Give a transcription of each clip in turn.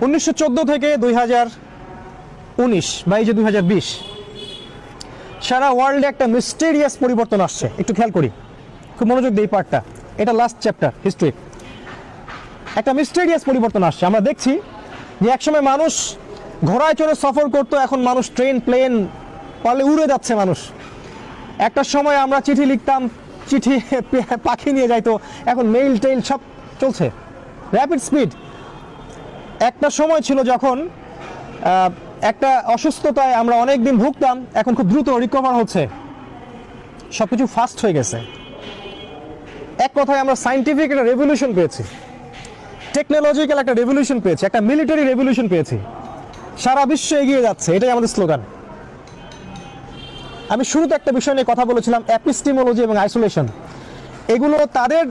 1914 থেকে 2019 বা এই যে 2020 সারা ওয়ার্ল্ডে একটা মিস্টেরিয়াস পরিবর্তন আসছে। একটু খেয়াল করি, খুব মনোযোগ দিই পার্টটা, এটা লাস্ট চ্যাপ্টার হিস্ট্রি। একটা মিস্টেরিয়াস পরিবর্তন আসছে। আমরা দেখছি যে একসময় মানুষ ঘোড়ায় চড়ে সফর করতো, এখন মানুষ ট্রেন প্লেন পারলে উড়ে যাচ্ছে মানুষ। একটা সময় আমরা চিঠি লিখতাম, চিঠি পাখি নিয়ে যাইতো, এখন মেইল টেইল সব চলছে র্যাপিড স্পিড। একটা সময় ছিল যখন একটা অসুস্থতায় আমরা অনেক দিন ভুগতাম, এখন খুব দ্রুত রিকভার হচ্ছে, সব কিছু ফাস্ট হয়ে গেছে। এক কথায় আমরা সায়েন্টিফিক একটা রেভলিউশন পেয়েছি, টেকনোলজিক্যাল একটা রেভলিউশন পেয়েছি, একটা মিলিটারি রেভলিউশন পেয়েছি। সারা বিশ্ব এগিয়ে যাচ্ছে, এটাই আমাদের স্লোগান। আমি শুরুতে একটা বিষয় নিয়ে কথা বলেছিলাম, এপিস্টিমোলজি এবং আইসোলেশন। এগুলো তাদের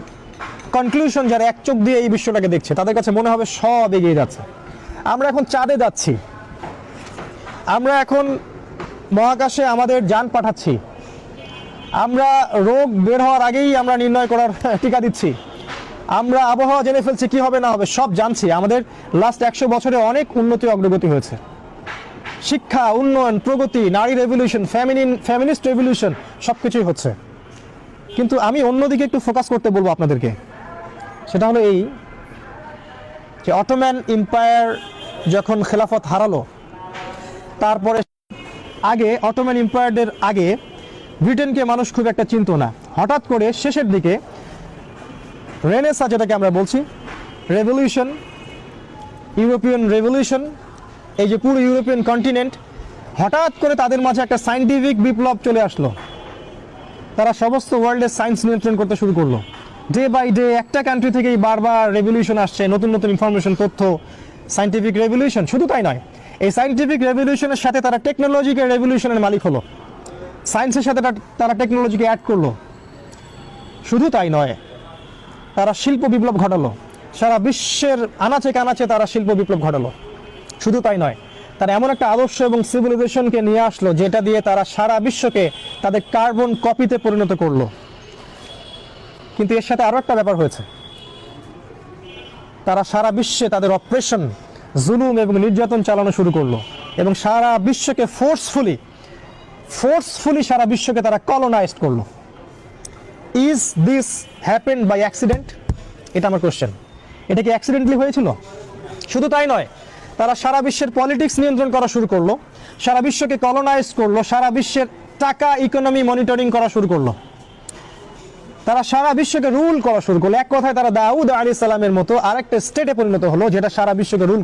কনক্লুশন, যারা এক চোখ দিয়ে এই বিশ্বটাকে দেখছে, তাদের কাছে মনে হবে সব এগিয়ে যাচ্ছে। আমরা এখন চাঁদে যাচ্ছি, আমরা এখন মহাকাশে আমাদের যান পাঠাচ্ছি, আমরা রোগ বের হওয়ার আগেই আমরা নির্ণয় করার টিকা দিচ্ছি, আমরা আবহাওয়া জেনে ফেলছি কি হবে না হবে সব জানছি। আমাদের লাস্ট 100 বছরে অনেক উন্নতি অগ্রগতি হয়েছে, শিক্ষা, উন্নয়ন, প্রগতি, নারী রেভলিউশন, ফেমিনিস্ট রেভলিউশন, সব কিছুই হচ্ছে। কিন্তু আমি অন্যদিকে একটু ফোকাস করতে বলবো আপনাদেরকে। সেটা হলো এই যে অটোম্যান এম্পায়ার যখন খেলাফত হারালো, তারপরে আগে অটোম্যান এম্পায়ারদের আগে ব্রিটেনকে মানুষ খুব একটা চিনত না। হঠাৎ করে শেষের দিকে রেনেসাঁ, যেটাকে আমরা বলছি রেভলিউশন, ইউরোপিয়ান রেভলিউশন, এই যে পুরো ইউরোপিয়ান কন্টিনেন্ট, হঠাৎ করে তাদের মাঝে একটা সায়েন্টিফিক বিপ্লব চলে আসলো। তারা সমস্ত ওয়ার্ল্ডের সায়েন্স নিয়ন্ত্রণ করতে শুরু করলো। ডে বাই ডে একটা কান্ট্রি থেকেই বারবার রেভলিউশন আসছে, নতুন নতুন ইনফরমেশন, তথ্য, সায়েন্টিফিক রেভলিউশন। শুধু তাই নয়, এই সায়েন্টিফিক রেভলিউশনের সাথে তারা টেকনোলজিক্যাল রেভলিউশনের মালিক হলো, সায়েন্সের সাথে তারা টেকনোলজিকে অ্যাড করলো। শুধু তাই নয়, তারা শিল্প বিপ্লব ঘটালো, সারা বিশ্বের আনাচে কানাচে তারা শিল্প বিপ্লব ঘটালো। শুধু তাই নয়, তারা এমন একটা আদর্শ এবং সিভিলাইজেশনকে নিয়ে আসলো যেটা দিয়ে তারা সারা বিশ্বকে তাদের কার্বন কপিতে পরিণত করলো। কিন্তু এর সাথে আরো একটা ব্যাপার হয়েছে, তারা সারা বিশ্বে তাদের অপারেশন, জুলুম এবং নির্যাতন চালানো শুরু করলো এবং সারা বিশ্বকে ফোর্সফুলি সারা বিশ্বকে তারা কলোনাইজড করলো। Is this happened by accident? এটা আমার কোশ্চেন। এটা কি অ্যাক্সিডেন্টলি হয়েছিল? শুধু তাই নয়, তারা সারা বিশ্বের পলিটিক্স নিয়ন্ত্রণ করা শুরু করলো, সারা বিশ্বকে কলোনাইজ করলো, সারা বিশ্বের টাকা, ইকোনমি মনিটরিং করা শুরু করলো, তারা সারা বিশ্বকে রুল করা শুরু করলো। এক কথায় তারা দাউদ আলাইহিস সালামের মতো আরেকটা স্টেটে পরিণত হলো, যেটা সারা বিশ্বকে রুল